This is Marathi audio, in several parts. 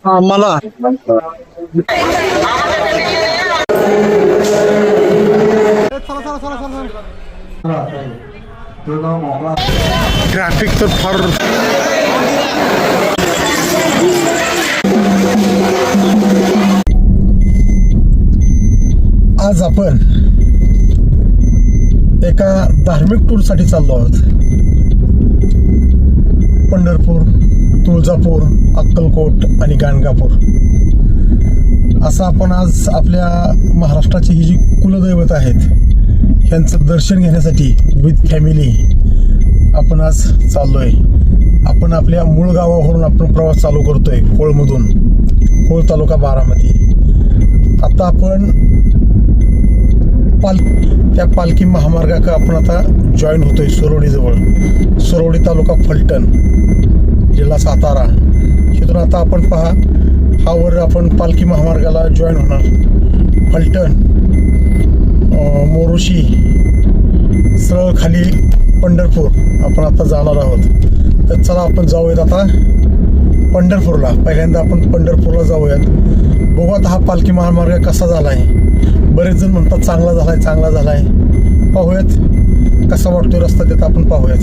मला ट्रॅफिक तर फार आज आपण एका धार्मिक टूरसाठी चाललो आहोत. पंढरपूर, तुळजापूर, अक्कलकोट आणि गाणगापूर असं आपण आज आपल्या महाराष्ट्राची ही जी कुलदैवत आहेत ह्यांचं दर्शन घेण्यासाठी विथ फॅमिली आपण आज चाललोय. आपण आपल्या मूळ गावावरून आपण प्रवास चालू करतोय, होळमधून, होळ तालुका बारामती. आता आपण त्या पालखी महामार्गाका आपण आता जॉईन होतोय सुरवडीजवळ. सुरवडी तालुका फलटण, जिल्हा सातारा. तिथून आता आपण पहा हा वर आपण पालखी महामार्गाला जॉईन होणार. फलटण, मोरुशी, सरळ खाली पंढरपूर आपण आता जाणार आहोत. तर चला आपण जाऊयात आता पंढरपूरला. पहिल्यांदा आपण पंढरपूरला जाऊयात. बघू आता हा पालखी महामार्ग कसा झाला आहे. बरेच जण म्हणतात चांगला झालाय, चांगला झालाय. पाहूयात कसा वाटतोय रस्ता, त्यात आपण पाहूयात.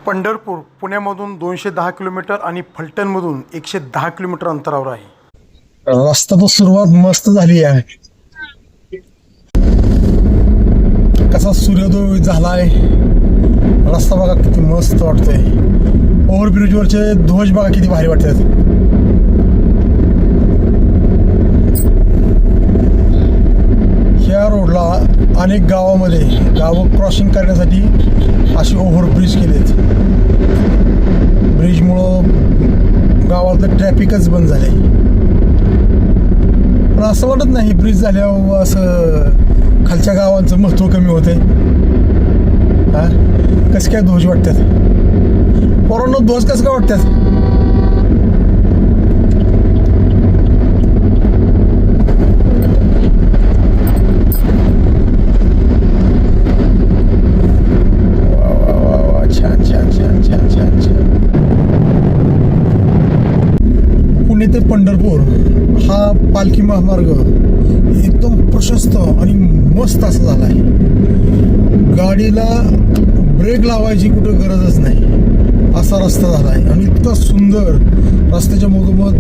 पंढरपूर पुण्यामधून 210 किलोमीटर आणि फलटणमधून 110 किलोमीटर अंतरावर आहे. रस्ता तर सुरुवात मस्त झाली आहे. कसा सूर्योदय झालाय. रस्ता बघा किती मस्त वाटतोय. ओव्हरब्रिजवरचे ध्वज बघा किती भारी वाटतात. ह्या रोडला अनेक गावामध्ये गावं क्रॉसिंग करण्यासाठी असे ओव्हरब्रिज केलेत. ब्रिजमुळं गावातलं ट्रॅफिकच बंद झाले. पण असं वाटत नाही ब्रिज झाल्यावर असं खालच्या गावांचं महत्त्व कमी होते. हा, कसं काय ध्वज वाटतात पोरांनो, ध्वज कसं काय वाटतात. पुणे ते पंढरपूर हा पालखी महामार्ग एकदम प्रशस्त आणि मस्त असा झाला आहे. गाडीला ब्रेक लावायची कुठं गरजच नाही असा रस्ता झाला आहे. आणि इतका सुंदर रस्त्याच्या मधोमध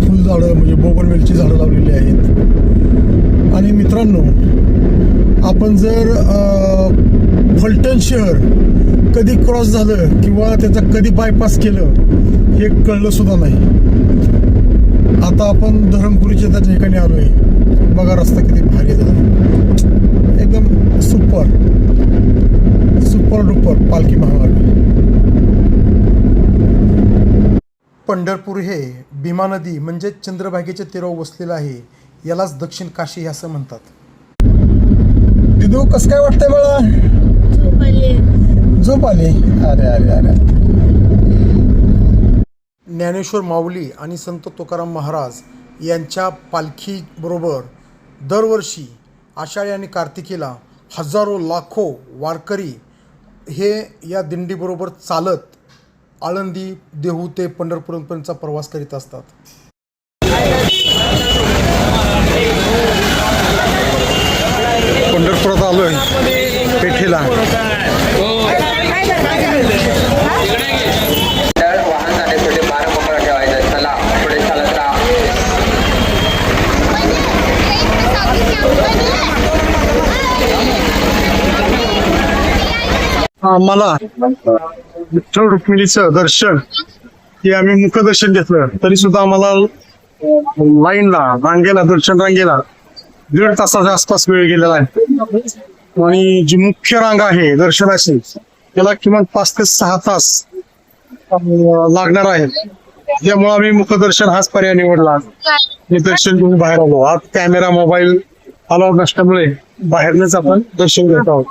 फुलझाडं म्हणजे बोगनवेलची झाडं लावलेली आहेत. आणि मित्रांनो, आपण जर फलटण शहर कधी क्रॉस झालं किंवा त्याचा कधी बायपास केलं हे कळलं सुद्धा नाही. आता आपण धरमपुरीच्या त्या ठिकाणी आलोय. बघा रस्ता किती भारी झाला, एकदम सुपर सुपर डुपर पालखी महामार्ग. पंढरपूर हे भीमा नदी म्हणजे चंद्रभागेच्या तीरावर वसलेलं आहे. यालाच दक्षिण काशी असं म्हणतात. दिदू कसं काय वाटतंय मला. झोप आली. अरे अरे अरे. ज्ञानेश्वर माऊली आणि संत तुकाराम महाराज यांच्या पालखीबरोबर दरवर्षी आषाढी आणि कार्तिकीला हजारो लाखो वारकरी हे या दिंडीबरोबर चालत आळंदी, देहू ते पंढरपूरपर्यंतचा प्रवास करीत असतात. पंढरपुरात आलोय पेठेला. मला विठ्ठल रुक्मिणीचं दर्शन हे आम्ही मुखदर्शन घेतलं तरी सुद्धा आम्हाला लाईनला रांगेला दर्शन रांगेला 1.5 तासाच्या आसपास वेळ गेलेला आहे. आणि जी मुख्य रांग आहे दर्शनाची त्याला किमान 5 ते 6 तास लागणार आहे. त्यामुळे आम्ही मुखदर्शन हाच पर्याय निवडला. हे दर्शन घेऊन बाहेर आलो. आज कॅमेरा मोबाईल अलाउड नसल्यामुळे बाहेरनच आपण दर्शन घेत आहोत.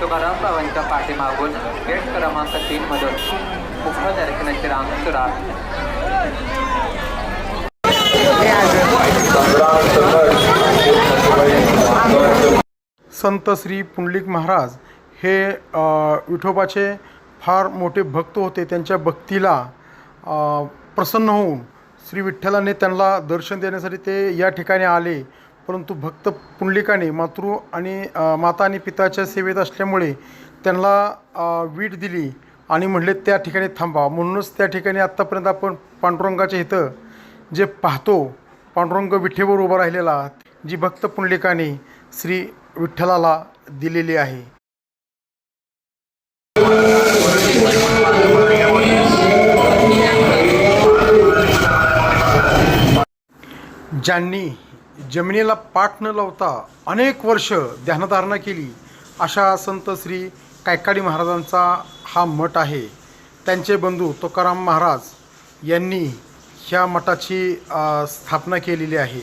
तुकाराम बाबांच्या पाठीमागून गेट क्रमांक 3 मधून मुखदर्शनाची रांग सुरू आहे. संत श्री पुंडलिक महाराज हे विठोबाचे फार मोठे भक्त होते. त्यांच्या भक्तीला प्रसन्न होऊन श्री विठ्ठलाने त्यांना दर्शन देण्यासाठी ते या ठिकाणी आले. परंतु भक्त पुंडलिकाने माता आणि पिताच्या सेवेत असल्यामुळे त्यांना वीट दिली आणि म्हणले त्या ठिकाणी थांबा. म्हणूनच त्या ठिकाणी आत्तापर्यंत आपण पांडुरंगाच्या इथं जे पाहतो, पांडुरंग विठेवर उभा राहिलेला, जी भक्त पुंडलिकाने श्री विठ्ठलाला दिलेली आहे. ज्यांनी जमिनीला पाठ न लावता अनेक वर्ष ध्यानधारणा केली अशा संत श्री कैकाडी महाराजांचा हा मठ आहे. त्यांचे बंधू तुकाराम महाराज यांनी ह्या मठाची स्थापना केलेली आहे.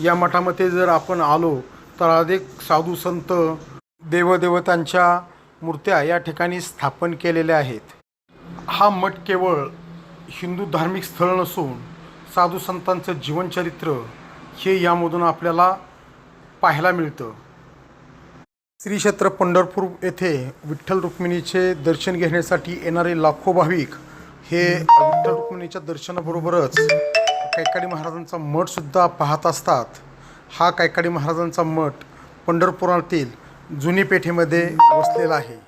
या मठामध्ये जर आपण आलो तर अनेक साधू संत देवदेवतांच्या मूर्त्या या ठिकाणी स्थापन केलेल्या आहेत. हा मठ केवळ हिंदू धार्मिक स्थळ नसून साधू संतांचं जीवनचरित्र हे यामधून आपल्याला पाहायला मिळतं. श्री क्षेत्र पंढरपूर येथे विठ्ठल रुक्मिणीचे दर्शन घेण्यासाठी येणारे लाखो भाविक हे विठ्ठल रुक्मिणीच्या दर्शनाबरोबरच कैकाडी महाराजांचा मठसुद्धा पाहत असतात. हा कैकाडी महाराजांचा मठ पंढरपुरातील जुनी पेठेमध्ये वसलेला आहे.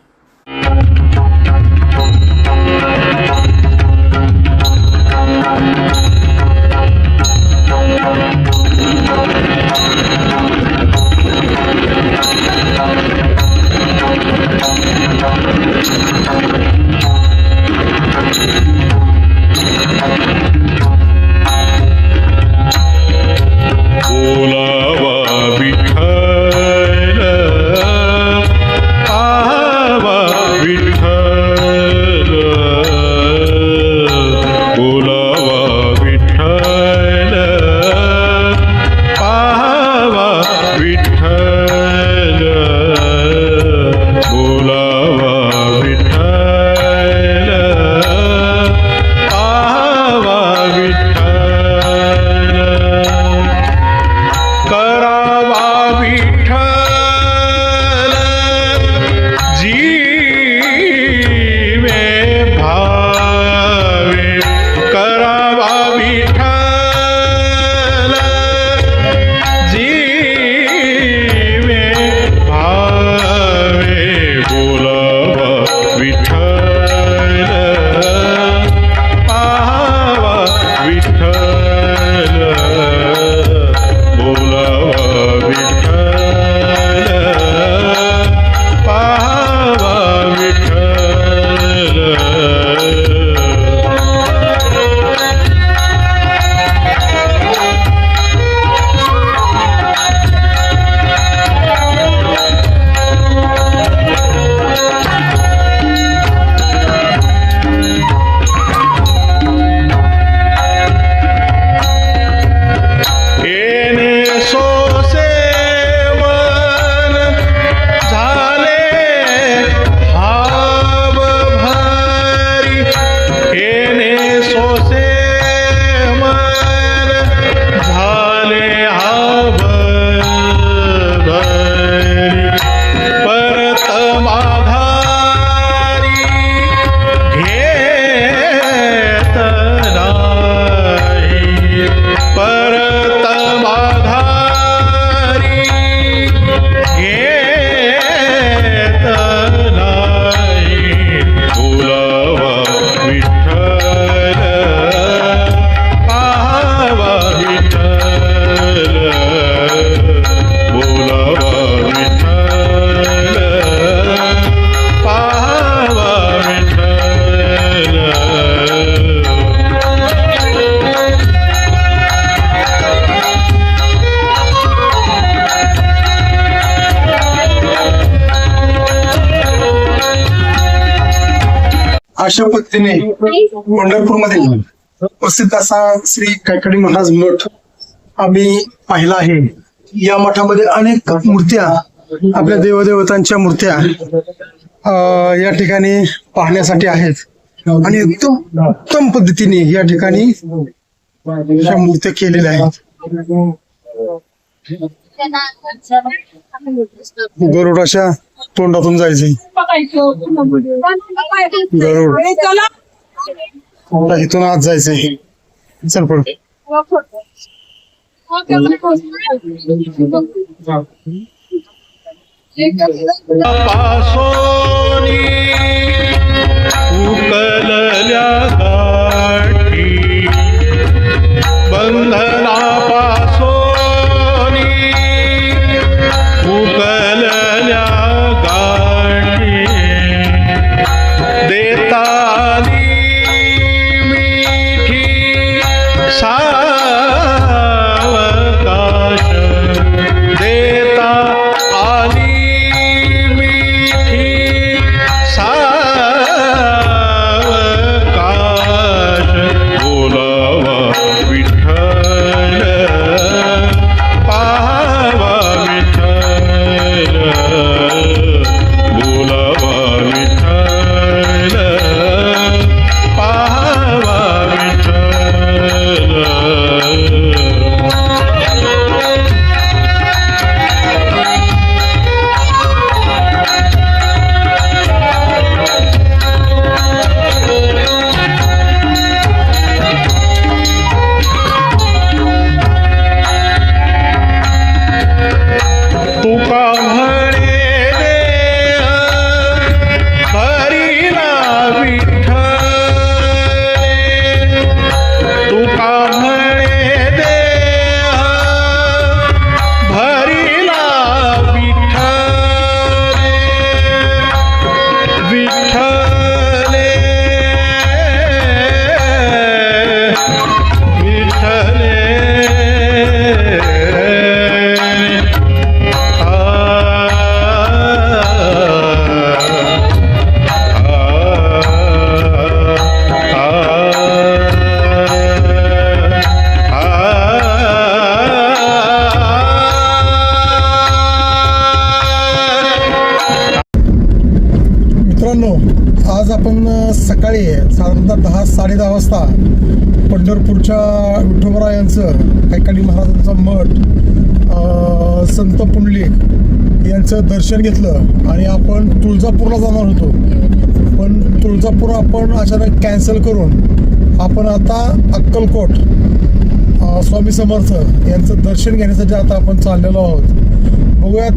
अशा पद्धतीने पंढरपूरमधील प्रसिद्ध असा श्री कैकाडी महाराज मठ आम्ही पाहिला आहे. या मठामध्ये अनेक मूर्त्या, आपल्या देवदेवतांच्या मूर्त्या या ठिकाणी पाहण्यासाठी आहेत आणि एकदम उत्तम पद्धतीने या ठिकाणी ह्या मूर्त्या केलेल्या आहेत. गरुडाच्या तोंडातून जायचंय गरुड आता इथून आत जायचंय. चल पुढे. पासोनी उकलल्या गाठी बंधना पासोनी उकलल्या गाठी देताली मिठी सावकाश देता आली सावकाश बोलावा विठ्ठल पाहावा विठ्ठल बोलावा विठ्ठल पाहावा विठ्ठल. तुका म्हणे देह हरीला विठ्ठल तुका म्हणे देह भरीला विठ्ठल विठ्ठले विठ्ठले मित्रांनो, आज आपण सकाळी साधारणतः 10-10:30 वाजता पंढरपूरच्या विठोबरायांचं कैकाडी महाराजांचं मठ संत पुंडलिक यांचं दर्शन घेतलं आणि आपण तुळजापूरला जाणार होतो. पण तुळजापूर आपण अचानक कॅन्सल करून आपण आता अक्कलकोट स्वामी समर्थ यांचं दर्शन घेण्यासाठी आता आपण चाललेलो आहोत. बघूयात,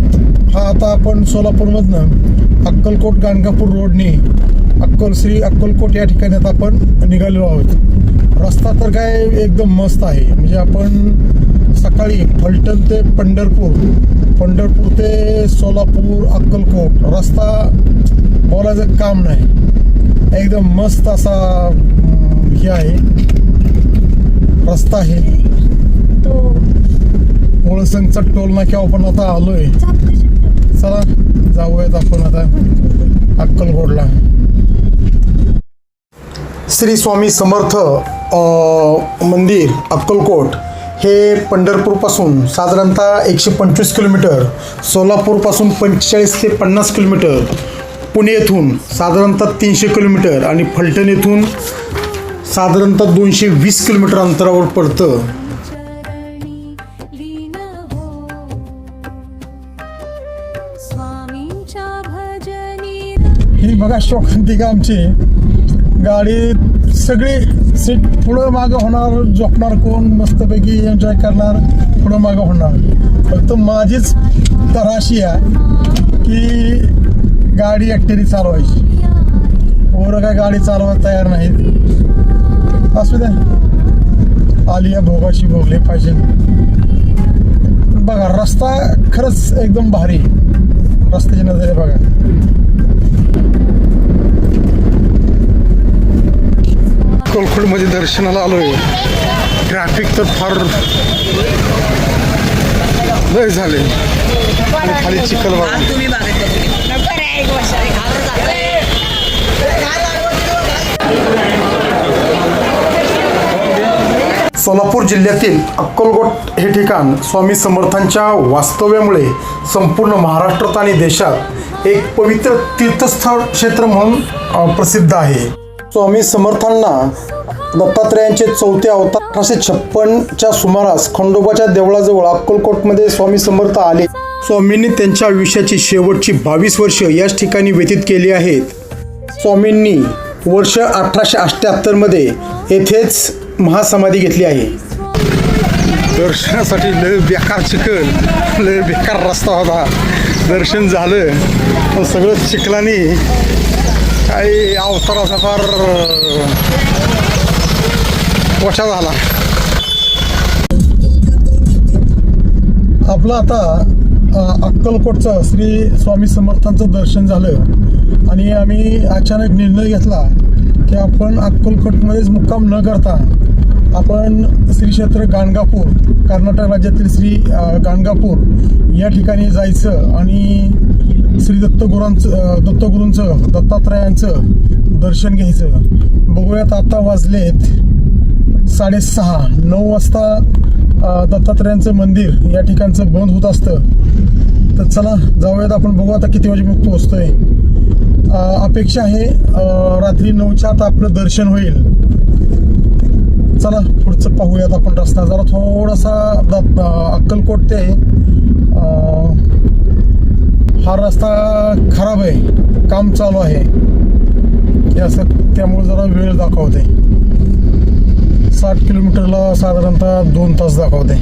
हा आता आपण सोलापूरमधनं अक्कलकोट गाणगापूर रोडने श्री अक्कलकोट या ठिकाणी आता आपण निघालेलो आहोत. रस्ता तर काय एकदम मस्त आहे. म्हणजे आपण सकाळी फलटण ते पंढरपूर ते सोलापूर अक्कलकोट रस्ता बोलायचं काम नाही, एकदम मस्त असा हे आहे रस्ता आहे. ओळसंगचा टोल नाक्यावर आपण आता आलोय. चला जाऊयात आपण आता अक्कलकोटला. श्री स्वामी समर्थ मंदिर अक्कलकोट हे पंढरपूरपासून साधारणतः 125 किलोमीटर, सोलापूरपासून 45 ते 50 किलोमीटर, पुणे येथून साधारणतः 300 किलोमीटर आणि फलटण येथून साधारणतः 220 किलोमीटर अंतरावर पडतं. ही बघा शोकांतिका आमची गाडी, सगळी सीट पुढं मागं होणार, झोपणार कोण, मस्तपैकी एन्जॉय करणार, पुढं मागं होणार. फक्त माझीच तराशी आहे की गाडी एकटेरी चालवायची. पोरं काय गाडी चालवायला तयार नाहीत. असू द्या, आली या भोगाशी भोगले पाहिजे. बघा रस्ता खरंच एकदम भारी, रस्त्याची नजर बघा. अक्कलकोटमध्ये दर्शनाला आलोय. ट्रॅफिक तर फार लय झाले आणि खाली चिखल बघा. सोलापूर जिल्ह्यातील अक्कलकोट हे ठिकाण स्वामी समर्थांच्या वास्तव्यामुळे संपूर्ण महाराष्ट्रात आणि देशात एक पवित्र तीर्थस्थळ क्षेत्र म्हणून प्रसिद्ध आहे. स्वामी समर्थांना दत्तात्रेयांचे 4थे अवतार 1856च्या सुमारास खंडोबाच्या देवळाजवळ अक्कलकोटमध्ये स्वामी समर्थ आले. स्वामींनी त्यांच्या आयुष्याची शेवटची 22 वर्ष याच ठिकाणी व्यतीत केली आहेत. स्वामींनी वर्ष 1878 येथेच महासमाधी घेतली आहे. दर्शनासाठी लय बेकार चिखल, लय बेकार रस्ता होता. दर्शन झालं पण सगळं चिखलाने काही अवताराचा फार वशा झाला. आपलं आता अक्कलकोटचं श्री स्वामी समर्थांचं दर्शन झालं आणि आम्ही अचानक निर्णय घेतला की आपण अक्कलकोटमध्येच मुक्काम न करता आपण श्री क्षेत्र गाणगापूर, कर्नाटक राज्यातील श्री गाणगापूर या ठिकाणी जायचं आणि श्री दत्तगुरूंचं दत्तात्रयांचं दर्शन घ्यायचं. बघूयात आता वाजलेत 6:30. 9 वाजता दत्तात्रयांचं मंदिर या ठिकाणचं बंद होत असतं. तर चला जाऊयात आपण, बघू आता किती वाजे मग पोहोचतोय. अपेक्षा आहे रात्री 9च्या आत आपलं दर्शन होईल. चला पुढचं पाहूयात आपण. रस्ता जरा थोडासा अक्कलकोट ते हा रस्ता खराब आहे, काम चालू आहे हे असं, त्यामुळे जरा वेळ दाखवते. 60 किलोमीटरला साधारणतः 2 तास दाखवते.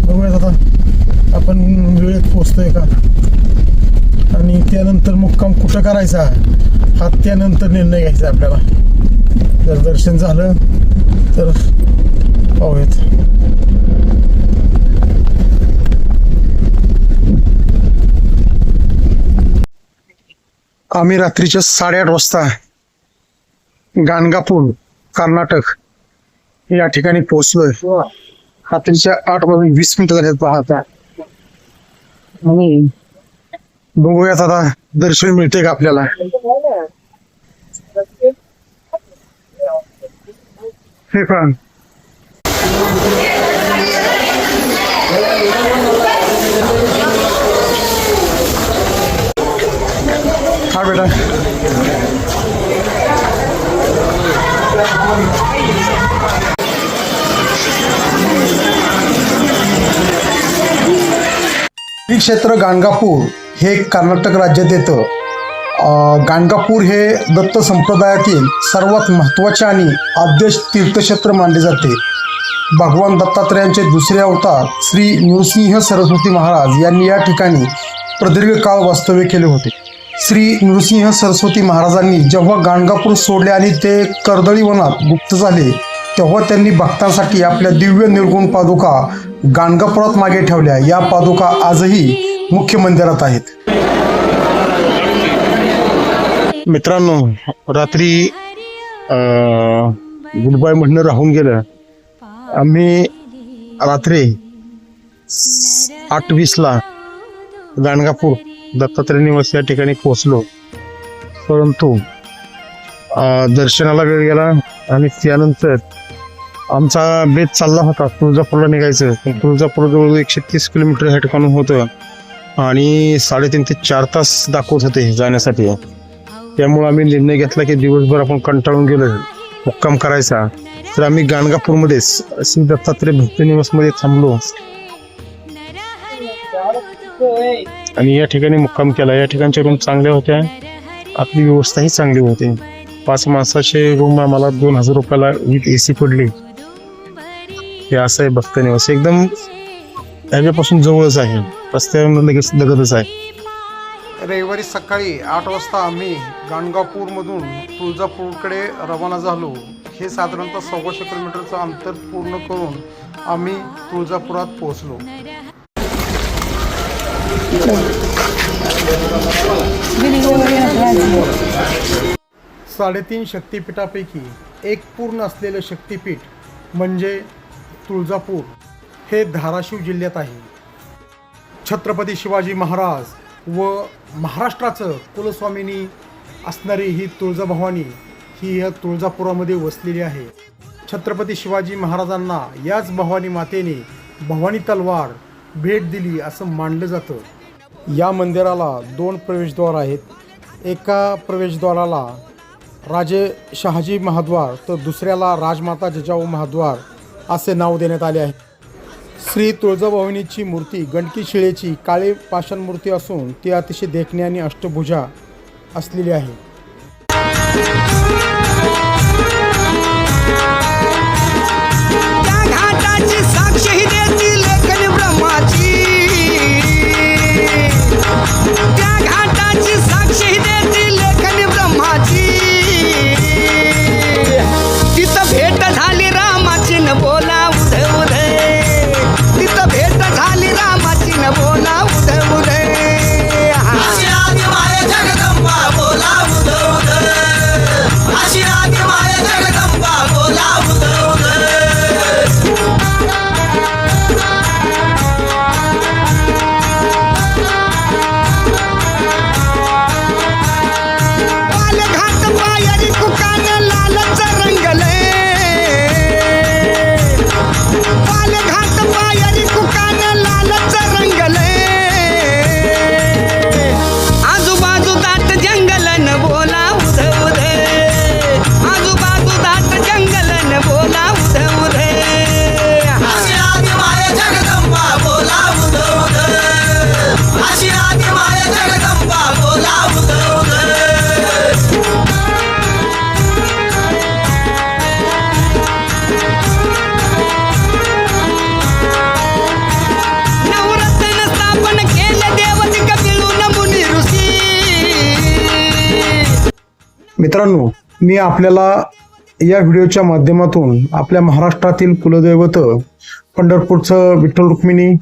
बघूयात आता आपण वेळेत पोचतोय का आणि त्यानंतर मुक्काम कुठं करायचा हा त्यानंतर निर्णय घ्यायचा आपल्याला. जर दर्शन झालं तर पाहूयात. आम्ही रात्रीच्या 8:30 वाजता गाणगापूर, कर्नाटक या ठिकाणी पोहोचलोय. रात्रीच्या 8:20 झाल्यात पाहता. बघूयात आता दर्शन मिळते का आपल्याला. हे पण हा बेटा श्री क्षेत्र गाणगापूर हे कर्नाटक राज्यात येतं. गाणगापूर हे दत्त संप्रदायातील सर्वात महत्त्वाचे आणि आद्य तीर्थक्षेत्र मानले जाते. भगवान दत्तात्रयांचे दुसरे अवतार श्री नृसिंह सरस्वती महाराज यांनी या ठिकाणी प्रदीर्घ काळ वास्तव्य केले होते. श्री नृसिंह सरस्वती महाराजांनी जेव्हा गाणगापूर सोडले आणि ते कर्दळी वनात गुप्त झाले तेव्हा त्यांनी भक्तांसाठी आपल्या दिव्य निर्गुण पादुका गाणगापुरात मागे ठेवल्या. या पादुका आजही मुख्य मंदिरात आहेत. मित्रांनो, रात्री गुड बाय म्हणणं राहून गेलं. आम्ही रात्री 8:20 गाणगापूर दत्तात्रय निवास या ठिकाणी पोहोचलो, परंतु दर्शनाला वेळ गेला आणि त्यानंतर आमचा बेत चालला होता तुळजापूरला निघायचं. पण तुळजापूर जवळ 130 किलोमीटर ह्या ठिकाणी होतं आणि 3.5 ते 4 तास दाखवत होते जाण्यासाठी. त्यामुळे आम्ही निर्णय घेतला की दिवसभर आपण कंटाळून गेलो मुक्काम करायचा, तर आम्ही गाणगापूरमध्येच श्री दत्तात्रय भक्त निवासमध्ये थांबलो आणि या ठिकाणी मुक्काम केला. या ठिकाणच्या रूम चांगल्या होत्या, आपली व्यवस्थाही चांगली होती. 5 माणसाचे रूम आम्हाला 2,000 रुपयाला विथ AC पडली. हे असं आहे भक्त निवास, एकदम ह्याच्यापासून जवळच आहे, रस्त्यावर लगेच लगतच आहे. रविवारी सकाळी 8 वाजता आम्ही गाणगापूरमधून तुळजापूरकडे रवाना झालो. हे साधारणतः 125 किलोमीटरचं अंतर पूर्ण करून आम्ही तुळजापुरात पोहोचलो. 3.5 शक्तिपीठापैकी एक पूर्ण असलेलं शक्तिपीठ म्हणजे तुळजापूर हे धाराशिव जिल्ह्यात आहे. छत्रपती शिवाजी महाराज व महाराष्ट्राचं कुलस्वामिनी असणारी ही तुळजाभवानी ही या तुळजापुरामध्ये वसलेली आहे. छत्रपती शिवाजी महाराजांना याच भवानी मातेने भवानी तलवार भेट दिली असं मानलं जातं. या मंदिराला 2 प्रवेशद्वार आहेत. एका प्रवेशद्वाराला राजे शहाजी महाद्वार तर दुसऱ्याला राजमाता जिजाऊ महाद्वार असे नाव देण्यात आले आहे. श्री तुळजाभवानीची मूर्ती गंडकी शिळेची काळे पाषाण मूर्ती असून ती अतिशय देखणी आणि अष्टभुजा असलेली आहे. त्या घाटाची साक्ष ही देती लेखन ब्रह्माची. त्या घाटाची साक्ष ही देती लेखन ब्रह्माची. तिथं भेट झाली रामाची न बोला उध उध. तिथं भेट झाली रामाची न बोला उध उध. अशी आदि माया जगदंबा बोला उद उद. अशी आदि माया जगदंबा बोला उद उद. पालघाट पायरी कुकान लालच रंगले. पालघाट पायरी कुकान लालच रंगले. आजूबाजू दाट जंगल न बोला उध उध. आजूबाजू दाट जंगल न बोला उध उध. अशी आदि माया जगदंबा बोला उद उद. अशी आदि माया जगदंबा बोला उद उद. नवरत्न स्थापन केले देवतिक मिळून मुनी ऋषी. मित्रांनो, मी आपल्याला या व्हिडिओच्या माध्यमातून आपल्या महाराष्ट्रातील कुलदैवत पंढरपूरचं विठ्ठल रुक्मिणी,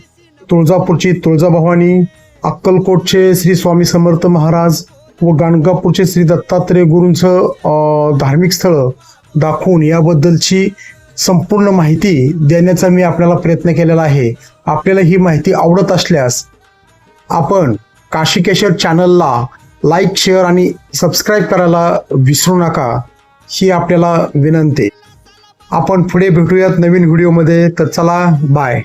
तुळजापूरची तुळजाभवानी, अक्कलकोटचे श्री स्वामी समर्थ महाराज व गाणगापूरचे श्री दत्तात्रय गुरूंचं धार्मिक स्थळं दाखवून याबद्दलची संपूर्ण माहिती देण्याचा मी आपल्याला प्रयत्न केलेला आहे. आपल्याला ही माहिती आवडत असल्यास आपण काशी केशर चॅनलला लाईक, शेअर आणि सबस्क्राईब करायला विसरू नका, ही आपल्याला विनंती. आपण पुढे भेटूयात नवीन व्हिडिओमध्ये. तर चला, बाय.